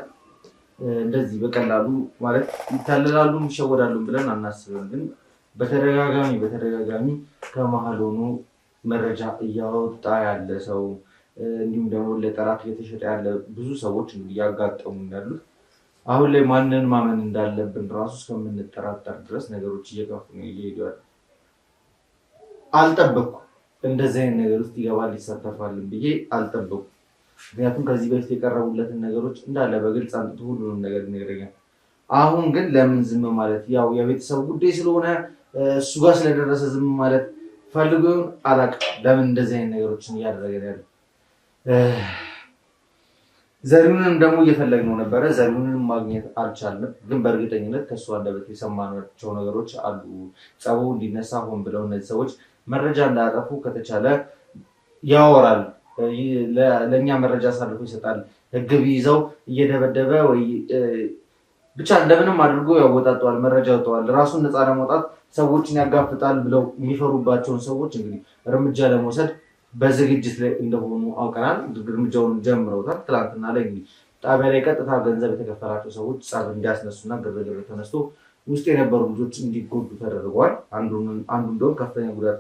እንደዚህ በቀላሉ ማለት ይታለላሉ ይሸወዳሉ ብለን አናስብም። ግን በተደጋጋሚ ከመሀል ሆኖ መረጃ እያወጣ ያለ ሰው እንዲሁም ደግሞ ለጠላት እየተሸጠ ያለ ብዙ ሰዎች እንግዲህ ያጋጠሙ ያሉት አሁን ላይ ማንን ማመን እንዳለብን ራሱ እስከምንጠራጠር ድረስ ነገሮች እየከፉ ነው እየሄዱ ያሉ። አልጠበኩም እንደዚህ አይነት ነገር ውስጥ ይገባል ይሳተፋል ብዬ አልጠበኩም። ምክንያቱም ከዚህ በፊት የቀረቡለትን ነገሮች እንዳለ በግልጽ አንጥቶ ሁሉንም ነገር ይነግረኛል። አሁን ግን ለምን ዝም ማለት ያው የቤተሰብ ጉዳይ ስለሆነ እሱ ጋር ስለደረሰ ዝም ማለት ፈልጎ ይሁን አላውቅም። ለምን እንደዚህ አይነት ነገሮችን እያደረገ ያለ ዘሪሁንንም ደግሞ እየፈለግነው ነበረ። ዘሪሁንንም ማግኘት አልቻልንም። ግን በእርግጠኝነት ከእሱ አንደበት የሰማናቸው ነገሮች አሉ። ጸቡ እንዲነሳ ሆን ብለው እነዚህ ሰዎች መረጃ እንዳያጠፉ ከተቻለ ያወራል፣ ለእኛ መረጃ አሳልፎ ይሰጣል። ህግ ቢይዘው እየደበደበ ወይ ብቻ እንደምንም አድርጎ ያወጣጠዋል፣ መረጃ ያወጣዋል። ራሱን ነፃ ለመውጣት ሰዎችን ያጋፍጣል ብለው የሚፈሩባቸውን ሰዎች እንግዲህ እርምጃ ለመውሰድ በዝግጅት ላይ እንደሆኑ አውቀናል። እርምጃውን ጀምረውታል። ትላንትና ላይ እንግዲህ ጣቢያ ላይ ቀጥታ ገንዘብ የተከፈላቸው ሰዎች ጸብ እንዲያስነሱና ግርግር ተነስቶ ውስጥ የነበሩ ልጆች እንዲጎዱ ተደርገዋል። አንዱ እንደውም ከፍተኛ ጉዳት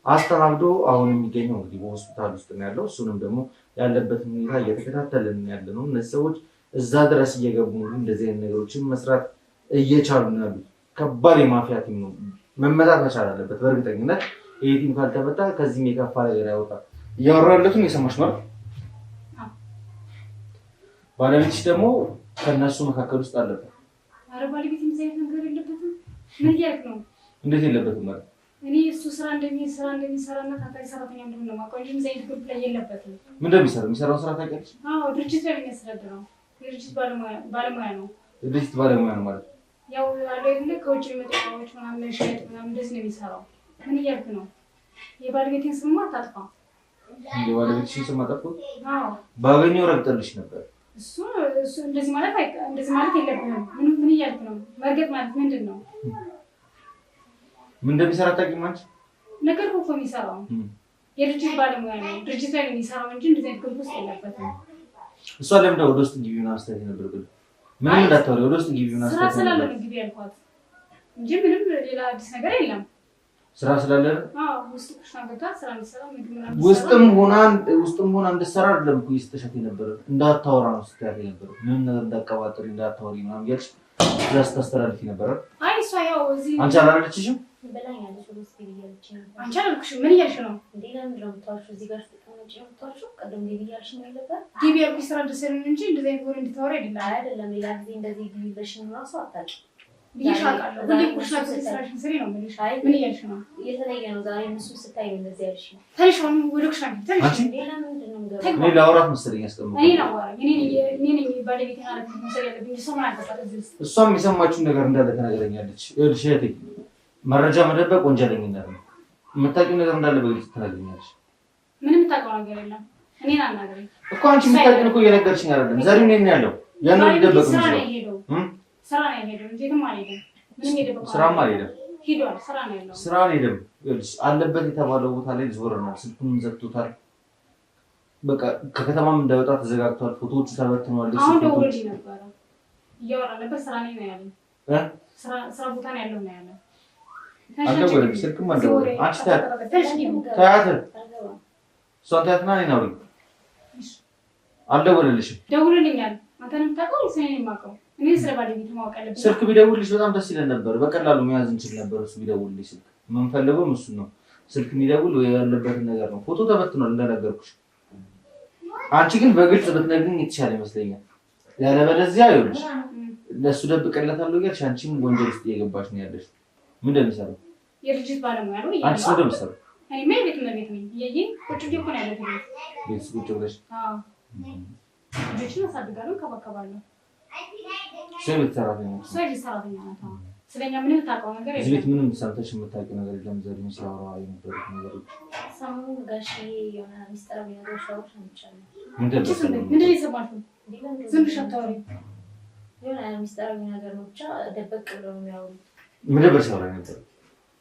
አስተናግዶ አሁን የሚገኘው እንግዲህ በሆስፒታል ውስጥ ነው ያለው። እሱንም ደግሞ ያለበትን ሁኔታ እየተከታተልን ያለ ነው። እነዚህ ሰዎች እዛ ድረስ እየገቡ እንደዚህ አይነት ነገሮችን መስራት እየቻሉ ነው ያሉት። ከባድ የማፊያ ቲም ነው። መመታት መቻል አለበት በእርግጠኝነት። ይህ ቲም ካልተመታ ከዚህም የከፋ ነገር ያወጣል። እያወራለቱን የሰማሽ ነው። ባለቤትሽ ደግሞ ከእነሱ መካከል ውስጥ አለበት። ኧረ ባለቤት የሚዘይት ነገር የለበትም። ምን እያልክ ነው? እንዴት የለበትም ማለት? እኔ እሱ ስራ እንደሚሰራና ታታሪ ሰራተኛ እንደሆነ ነው የማውቀው እንጂ የሚዘይት ግሩፕ ላይ የለበትም። ምን እንደሚሰራ የሚሰራውን ስራ ታውቂያለሽ? አዎ ድርጅት ላይ የሚያስተዳድረው የድርጅት ባለሙያ ነው። የድርጅት ባለሙያ ነው ማለት ያው አለ አይደለ ከውጭ የሚመጡ ሰዎች ምናምን መሸጥ ምናምን እንደዚህ ነው የሚሰራው። ምን እያልክ ነው? የባለቤቴን ስም አታጥፋ። የባለቤትሽን ስም አጠፋሁ? አዎ ባገኘው ረግጠልሽ ነበር። እሱ እንደዚህ ማለት የለብህም። ምን እያልክ ነው? መርገጥ ማለት ምንድን ነው? ምን እንደሚሰራ አታውቂም አንቺ? ነገር እኮ የሚሰራው የድርጅት ባለሙያ ነው። ድርጅት ላይ ነው የሚሰራው እንጂ እንደዚህ አይነት ግሩፕ ውስጥ የለበትም። እሷ ለምን ወደ ውስጥ ግቢ ምናምን ስትለኝ ነበር። ግን ምንም እንዳታወሪ ወደ ውስጥ ግቢ ምናምን ስራ ስላለ ነው ግቢ ያልኳት እንጂ ምንም ሌላ አዲስ ነገር የለም። ስራ ስላለ ውስጥ ኩሽና ገብታ ስራ እንድትሰራ ምግብ ምናምን ውስጥም ሆና እንድትሰራ አይደለም እኮ እየስተሻት የነበረው። እንዳታወራ ነው ስትያት የነበረው። ምንም ነገር እንዳትቀባጥሪ እንዳታወሪ ምናምን እያልሽ ድረስ ታስተላልፊ ነበረ። አይ እሷ ያው እዚህ አንቺ አላለችሽም? በላኛለች ወስቲ ብያለች ነበር። አንቺ አላልኩሽም? ምን እያልሽ ነው? እንዴ ለምንድን ነው የምታወሪው? እዚህ ጋር ስትቀመጪ ነው የምታወሪው? ቀደም ግቢ እያልሽ ነው ነበር። ግቢ ያልኩሽ ስራ ደሰረኝ እንጂ እንደዚህ አይነት ወሬ እንድታወሪ አይደለም። ሌላ ጊዜ እንደዚህ ግቢ ብለሽኝ ራሱ አታውቂም ብዬሽ አውቃለሁ። ሁሌ ኩሽና ስራሽን ስሪ ነው የምልሽ። ምን እያልሽ ነው? የተለየ ነው ዛሬ እነሱን ስታይ ነው እንደዚህ ያልሽ ነው። ተነሽ አሁን ወደ ኩሽና ግቢ ተነሽ። እንዴ ለምንድን ነው የምገባው? እኔ ላውራት መሰለኝ ያስቀምጠው። እኔ ላውራት እኔ ነኝ ባለቤቴን ኃላፊነት መውሰድ ያለብኝ። ሰው ምን አገባት እዚህ ውስጥ? እሷም የሰማችውን ነገር እንዳለ ተናግረኛለች። ይኸውልሽ እህቴ መረጃ መደበቅ ወንጀለኝነት ነው። የምታውቂው ነገር እንዳለ በግልጽ ትነግሪኛለሽ። ምንም የምታውቀው ነገር የለም። እኔን አናግረኝ እኮ አንቺ የምታውቂውን እኮ እየነገርሽኝ አይደለም። ዛሬ እኔ ነኝ ያለው ያን ሊደበቅ ነው። ስራ ነው የሄደው እንጂ የትም አልሄደም። ምንም የደበቀው ስራም አልሄደም። ሄዷል። ስራ ነው ያለው። ስራ አልሄደም። ይኸውልሽ አለበት የተባለው ቦታ ላይ ዞረናል። ስልኩን ዘግቶታል። በቃ ከከተማም እንዳይወጣ ተዘጋግቷል። ፎቶዎቹ ተበትነዋል። አሁን ደውሎልኝ ነበረ እያወራ ነበር። ስራ ላይ ነው ያለው። ስራ ቦታ ነው ያለው ነው ያለው። አልደወለም፣ ስልክም አልደወለም። አንቺ ታያት እሷን ታያትና እኔን አውሪኝ። አልደወለልሽም? ደውሎልኛል። አንተ ነው የምታውቀው ወይስ እኔ ነኝ የማውቀው? እኔ ስለ ባለቤት ማወቅ አለብኝ። ስልክ ቢደውልልሽ በጣም ደስ ይለን ነበር። በቀላሉ መያዝ እንችል ነበር። እሱ ቢደውልልሽ ስልክ የምንፈልገው እሱን ነው። ስልክ የሚደውል ያለበትን ነገር ነው። ፎቶ ተበትኗል እንደነገርኩሽ። አንቺ ግን በግልጽ ብትነግሪኝ የተሻለ ይመስለኛል። ያለበለዚያ ይኸውልሽ ለእሱ ደብቀለታለሁ እያልሽ አንቺም ወንጀል ውስጥ እየገባሽ ነው ያለሽ። ምን እንደሚሰራው የድርጅት ባለሙያ ነው። አንቺ ምን እንደሚሰራው እኔማ የቤት እመቤት ነኝ። ቁጭ ብዬ እኮ ነው ያለሁት ቤት ቁጭ ብለሽ። ልጆችን አሳድጋለሁ፣ እንከባከባለሁ። እሷ የቤት ሰራተኛ ናት። እሷ የቤት ሰራተኛ ናት። ስለኛ ምንም የምታውቀው ነገር የለም። እዚህ ቤት ምንም ሰምተሽ የምታውቂው ነገር የለም? ዘሪሁን ሲያወራ የነበሩት ነገሮች ሰሞኑን ጋሼ የሆነ ሚስጥራዊ ነገሮች ሲያወሩ ሰምቻለሁ። ምንድን ነው የሰማሽው? ዝም ብለሽ አታወሪ። የሆነ ሚስጥራዊ ነገር ነው ብቻ ደበቅ ብለው ነው የሚያወሩት። ምን ነበር ሲያወራ ነበር?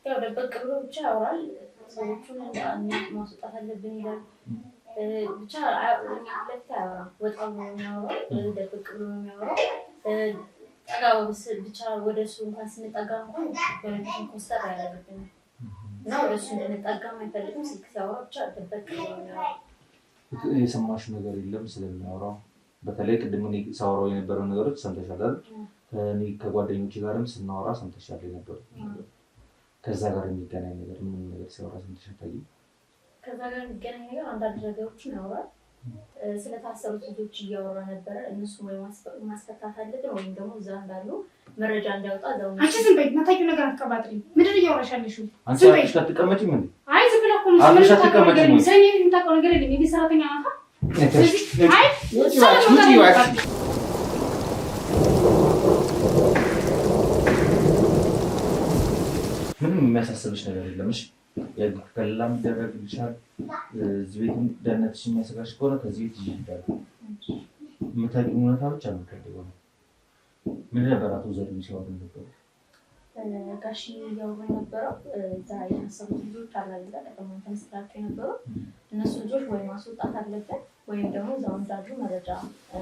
ያው ደበቅ ብሎ ብቻ ያወራል። ሰዎቹን ማስወጣት አለብን ይላል። ብቻ ሁለት አያወራም። ወጣ ብሎ ነው የሚያወራው፣ ደበቅ ብሎ ነው የሚያወራው። ጠጋ ብቻ ወደ እሱ እንኳን ስንጠጋ እንኳን በነፊት ኮስተር ያደረግብን እና ወደ እሱ እንድንጠጋም አይፈልግም። ስልክ ሲያወራ ብቻ ደበቅ ብሎ ነው የሚያወራው። የሰማሽ ነገር የለም ስለሚያወራው? በተለይ ቅድም እኔ ሳወራው የነበረው ነገሮች ሰምተሻል አይደል? እኔ ከጓደኞቼ ጋርም ስናወራ ሰምተሻል የነበሩት ነገር። ከዛ ጋር የሚገናኝ ነገር ምን ነገር ሲያወራ ሰምተሻል? ታዲያ ከዛ ጋር የሚገናኝ ነገር አንዳንድ ነገሮችን ያወራል። ስለታሰሩት ልጆች እያወራ ነበረ። እነሱ ወይ ማስፈታት አለብን ወይም ደግሞ እዛ እንዳሉ መረጃ እንዲያወጣ ዘው አንቺ ዝም በይ። የማታውቂው ነገር አትቀባጥሪ። ምንድን ነው እያወራሽ ያለሽው? አንቺ አትሽ አትቀመጪም እንዴ? አይ ዝም ብላ እኮ ነው። አትሽ አትቀመጪም እንዴ? ስለኔ የምታውቀው ነገር የለም። የቤት ሰራተኛ ናት። አይ ምንም የሚያሳስብሽ ነገር የለም። እሺ ከሌላም ይደረግልሻል። እዚህ ቤትም ደህንነትሽ የሚያሰጋሽ ከሆነ ከዚህ ቤት ይሄዳል። የምታውቂው እውነታ ብቻ ነው የምትፈልገው። ምን ነበር አቶ ዘሪሁን ሲያወሩ ነበሩ? ጋሺ እያወሩ የነበረው እዛ የታሰሩት ልጆች አላለ ቀደም ተመስላቸው የነበሩ እነሱ ልጆች ወይ ማስወጣት አለብን ወይም ደግሞ እዛው እንዳሉ መረጃ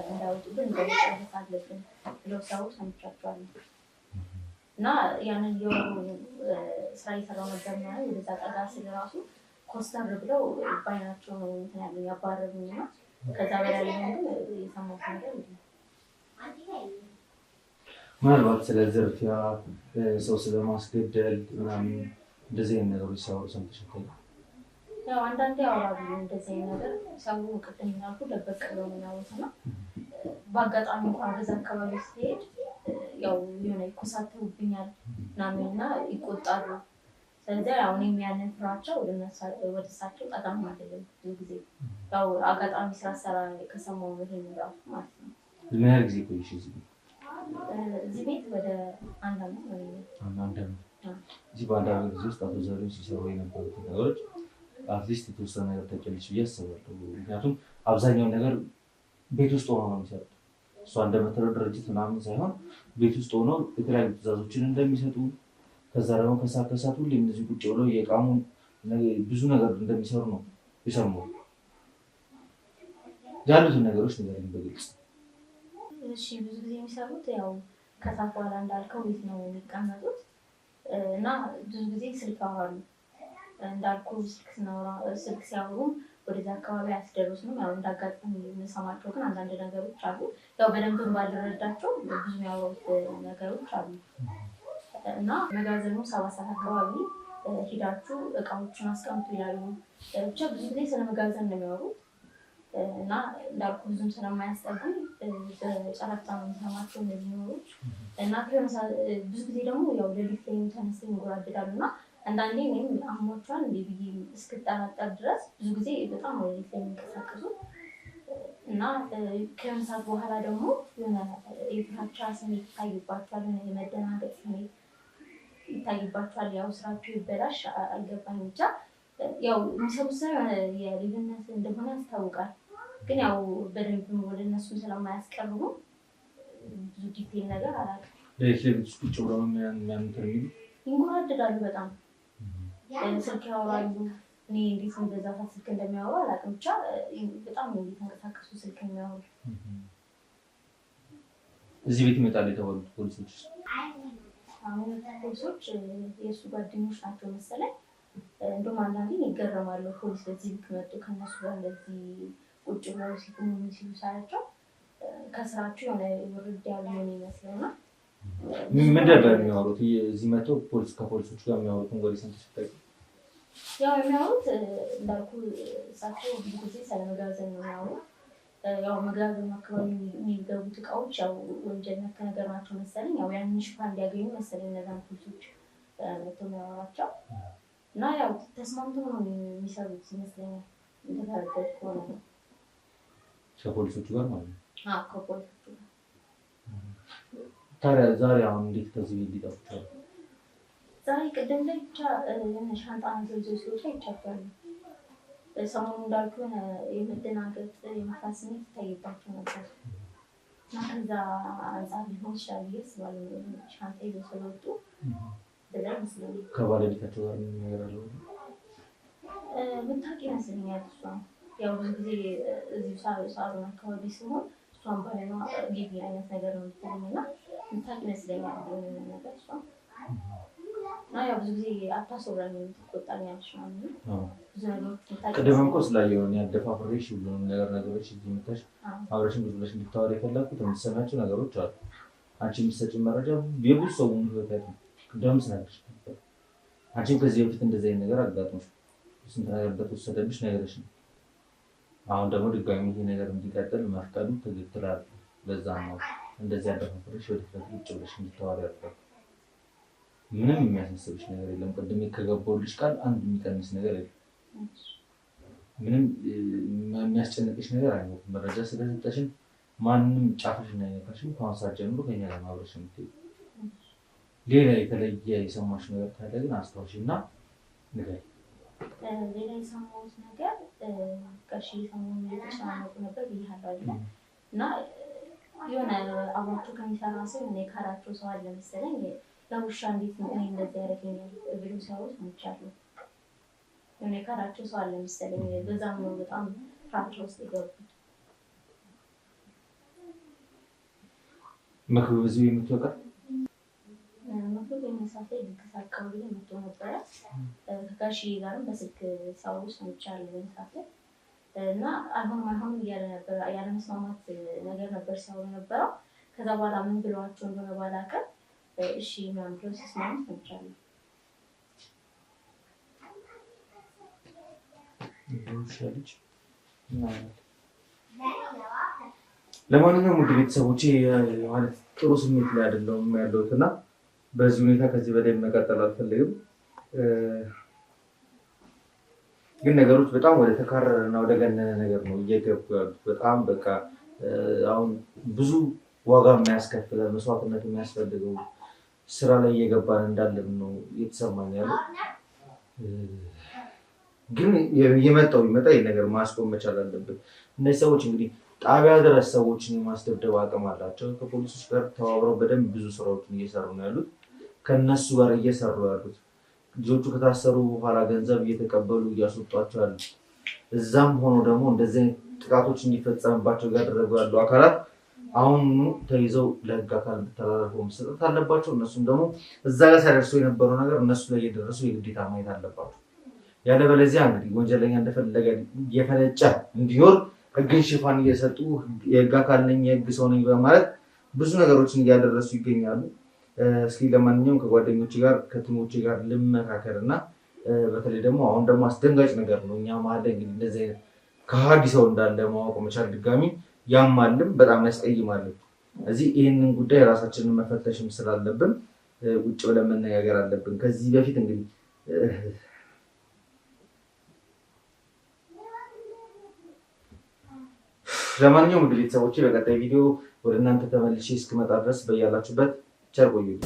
እንዳያወጡብን እንደመጨረስ አለብን ብለው ሲያወሩ ሰምቻቸዋለሁ። እና ያንን እያወሩ ስራ እየሰራው ነበር ማለት ወደዛ ጠጋ ስል ራሱ ኮስተር ብለው ባይናቸው ነው እንትን ያሉኝ ያባረሩኝ እና ከዛ በላይ ግን የሰማሁት ነገር የለም። ምናልባት ስለ ዝርፊያ፣ ሰው ስለማስገደል ምናምን እንደዚህ አይነት ነገሮች ሲያወሩ ሰምተሻል? ያው አንዳንዴ ያወራሉ እንደዚህ አይነት ነገር ሲያወሩ ቅድም እንዳልኩ ደበቅ ብለው ነው የሚያወሩት እና በአጋጣሚ እንኳን ወደዛ አካባቢ ስትሄድ ያው የሆነ ይኮሳተሩብኛል ምናምን እና ይቆጣሉ። ስለዚህ ያው እኔም ያንን ፍራቻ ወደ እሳቸው ጠቃሚ አይደለም። ብዙ ጊዜ ያው አጋጣሚ ስራ ሰራ ከሰማሁ ይሄን ራሱ ማለት ነው። ምን ያህል ጊዜ ቆይሽ እዚህ ቤት? እዚህ ቤት ወደ 1 ዓመት ነው። አንድ ዓመት። እዚህ በአንድ ዓመት ጊዜ ውስጥ አቶ ዘሪሁን ሲሰሩ የነበሩት ነገሮች አትሊስት የተወሰነ ነገር ታውቂያለሽ ብዬ አስባለሁ። ምክንያቱም አብዛኛውን ነገር ቤት ውስጥ ሆኖ ነው የሚሰሩት። እሷ እንደምትለው ድርጅት ምናምን ሳይሆን ቤት ውስጥ ሆኖ የተለያዩ ትዕዛዞችን እንደሚሰጡ ከዛ ደግሞ ከሳት ሁሌም እንደዚህ ቁጭ ብለው የቃሙ ብዙ ነገር እንደሚሰሩ ነው የሰማሁት። ያሉትን ነገሮች ንገሪኝ በግልጽ። እሺ ብዙ ጊዜ የሚሰሩት ያው ከሰዓት በኋላ እንዳልከው ቤት ነው የሚቀመጡት እና ብዙ ጊዜ ስልክ ያወራሉ። እንዳልኩ ስልክ ሲያወሩ ወደዛ አካባቢ አያስደርሱም። ያው እንዳጋጣሚ የምንሰማቸው ግን አንዳንድ ነገሮች አሉ። ያው በደንብ ባልረዳቸው ብዙ ያወሩት ነገሮች አሉ እና መጋዘኑ 7 ሰዓት አካባቢ ሂዳችሁ እቃዎችን አስቀምጡ ይላሉ። ብቻ ብዙ ጊዜ ስለ መጋዘን ነው የሚያወሩት እና እንዳልኩ ብዙም ስለማያስጠጉኝ በጨረፍታ ነው የሚሰማቸው እነዚህ ነገሮች እና ብዙ ጊዜ ደግሞ ያው ሌሊት ላይ ተነስተው ይንጎራደዳሉ እና አንዳንዴ እኔም አሟቸዋል እንደ ብዬ እስክጠራጠር ድረስ ብዙ ጊዜ በጣም ሌሊት ላይ የሚንቀሳቀሱት እና ከሰዓት በኋላ ደግሞ የሆነ የፍራቻ ስሜት ይታይባቸዋል። የመደናገጥ ስሜት ይታይባቸዋል። ያው ስራቸው ይበላሽ አልገባኝ ብቻ ያው የሚሰሩት ስራ የሌብነት እንደሆነ ያስታውቃል። ግን ያው በደንብ ወደ እነሱ ስለማያስቀርቡ ብዙ ዲቴል ነገር አላውቅም። ለሌሎች ቁጭ ብለው የሚያምተው ይንጎራደዳሉ። በጣም ስልክ ያወራሉ። እኔ እንዴት እንደዛ ስልክ እንደሚያወሩ አላውቅም። ብቻ በጣም ነው እየተንቀሳቀሱ ስልክ የሚያወሩ። እዚህ ቤት ይመጣሉ የተባሉት ፖሊሶች የእሱ ጓደኞች ናቸው መሰለኝ። እንደውም አንዳንዴ ይገረማሉ። ፖሊስ በዚህ ልክ መጡ ከእነሱ ጋር እንደዚህ ቁጭ ብለው ሲሉ ሳያቸው ከስራቸው የሆነ ውርድ ያሉ ሆነ ይመስለውና ምን ነበር የሚያወሩት? እዚህ መጥቶ ከፖሊሶች ጋር የሚያወሩትን ወሬ ሰምተሽ ታውቂ? ያው የሚያወሩት እንዳልኩ እሳቸው ብዙ ጊዜ ስለመጋዘን ነው የሚያወሩት። ያው መጋዘን አካባቢ የሚገቡት እቃዎች ያው ወንጀል ነክ ነገር ናቸው መሰለኝ። ያው ያንን ሽፋን እንዲያገኙ መሰለኝ እነዛን ፖሊሶች መጥቶ የሚያወራቸው እና ያው ተስማምተው ነው የሚሰሩት ይመስለኛል እንደተረዳሁት ከሆነ ነው። ከፖሊሶቹ ጋር ማለት ነው? አዎ ከፖሊሶቹ ጋር። ታዲያ ዛሬ አሁን እንዴት ከዚህ ቤት ሊጠፉ ቻሉ? ዛሬ ቅድም ላይ ብቻ ሻንጣ ይዘው ሲወጣ ይቻላል። ሰሞኑን እንዳልኩ የመደናገጥ የመፍራት ስሜት ይታይባቸው ነበር እና ከዛ አንጻር ሊሆን ይችላል ብዬ አስባለሁ። ሻንጣ ይዘው ስለወጡ ብላ ይመስለኛል። ከባለቤታቸው ጋር ነገር አለው ምታውቂ ይመስለኛል። እሷ ያው ብዙ ጊዜ እዚሁ ሳሎን አካባቢ ሲሆን እሷን ባለና ጊቢ አይነት ነገር ነው የምትለኝና ምታውቂ ይመስለኛል ነገር እሷ እና ያው ብዙ ጊዜ አታስወራኝም ትቆጣኛለች ማለት ነው። ብዙ ነገሮች ቅድም እኮ ስላየሆነ ያደፋፍሬሽ ሁሉንም ነገሮች እዚህ መታሽ አብረሽን ብዙ ብለሽ እንድታወሪ የፈለግኩት የምትሰማቸው ነገሮች አሉ። አንቺ የምትሰጪው መረጃ የብዙ ሰውን ህይወት ያለ ቅድም ስናገርሽ ነበር። አንቺም ከዚህ በፊት እንደዚህ አይነት ነገር አጋጥሞሽ ስንት ነገር እንደተወሰደብሽ ነገርሽ ነው። አሁን ደግሞ ድጋሚ ይሄ ነገር እንዲቀጥል መፍቀዱ ትክክል አይደለም። ለዛ ነው እንደዚህ ያደፋፍሬሽ ወደፊት ቁጭ ብለሽ እንድታወሪ ያልኩት። ምንም የሚያሳስብሽ ነገር የለም። ቅድም ከገባሁልሽ ቃል አንድ የሚቀንስ ነገር የለም። ምንም የሚያስጨንቅሽ ነገር አይኖርም። መረጃ ስለሰጠሽን ማንም ጫፍሽን አይነካሽም። ከአሁን ሰዓት ጀምሮ ከኛ ጋር ማብረሽ የምትሄጂው ሌላ የተለየ የሰማሽ ነገር ካለ ግን አስታውሺ እና ንገሪኝ። ሌላ የሰማሁት ነገር ጋሽ ሰሞኑን እየተጨናነቁ ነበር ብያለሁ አይደል? እና የሆነ አብሯቸው ከሚሰራ ሰው የሆነ የካራቸው ሰው አለ መሰለኝ። ለውሻ እንዴት ነው እኔ እንደዚህ ያደርገኛል ብሎ ሲያወሩ ሰምቻለሁ። የሆነ የካራቸው ሰው አለ መሰለኝ። በዛም ነው በጣም ፍራቻ ውስጥ የገቡት። መክብብ እዚሁ የምትወጣ መክብብ የመሳት ላይ ድግስ አካባቢ ላይ መጥቶ ነበረ። ከጋሽ ጋርም በስልክ ሲያወሩ ሰምቻለሁ በመሳት ላይ እና አይሆንም እያለ ነበር። ያለመስማማት ነገር ነበር ሲያወሩ ነበረው። ከዛ በኋላ ምን ብለዋቸው እንደሆነ ባላውቅም እሺ ምናምን ብለው ሲስማሙ ሰምቻለሁ። ለማንኛውም ውድ ቤተሰቦቼ ማለት ጥሩ ስሜት ላይ አይደለሁም ያለሁት እና በዚህ ሁኔታ ከዚህ በላይ መቀጠል አልፈልግም። ግን ነገሮች በጣም ወደ ተካረረና ወደ ገነነ ነገር ነው እየገቡ ያሉት። በጣም በቃ አሁን ብዙ ዋጋ የሚያስከፍለን መስዋዕትነት የሚያስፈልገው ስራ ላይ እየገባን እንዳለን ነው እየተሰማኝ ያለው። ግን የመጣው ይመጣ ይህ ነገር ማስቆም መቻል አለብን። እነዚህ ሰዎች እንግዲህ ጣቢያ ድረስ ሰዎችን የማስደብደብ አቅም አላቸው። ከፖሊሶች ጋር ተባብረው በደንብ ብዙ ስራዎችን እየሰሩ ነው ያሉት። ከነሱ ጋር እየሰሩ ያሉት ልጆቹ ከታሰሩ በኋላ ገንዘብ እየተቀበሉ እያስወጧቸው ያሉት። እዛም ሆኖ ደግሞ እንደዚህ አይነት ጥቃቶች እንዲፈጸምባቸው እያደረጉ ያሉ አካላት አሁን ተይዘው ለህግ አካል ተላልፈው መሰጠት አለባቸው። እነሱም ደግሞ እዛ ጋር ሲያደርሱ የነበረው ነገር እነሱ ላይ እየደረሱ የግዴታ ማየት አለባቸው። ያለበለዚያ እንግዲህ ወንጀለኛ እንደፈለገ እየፈነጨ እንዲኖር ህግን ሽፋን እየሰጡ የህግ አካል ነኝ የህግ ሰው ነኝ በማለት ብዙ ነገሮችን እያደረሱ ይገኛሉ። እስኪ ለማንኛውም ከጓደኞች ጋር ከቲሞች ጋር ልመካከር እና በተለይ ደግሞ አሁን ደግሞ አስደንጋጭ ነገር ነው። እኛ መሀል ላይ እንግዲህ እንደዚህ አይነት ከሃዲ ሰው እንዳለ ማወቅ መቻል ድጋሚ ያማልም በጣም ያስቀይማልም። እዚህ ይህንን ጉዳይ ራሳችንን መፈተሽም ስላለብን ቁጭ ብለን መነጋገር አለብን። ከዚህ በፊት እንግዲህ ለማንኛውም ውድ ቤተሰቦቼ በቀጣይ ቪዲዮ ወደ እናንተ ተመልሼ እስክመጣ ድረስ በያላችሁበት ቸር ቆዩልኝ።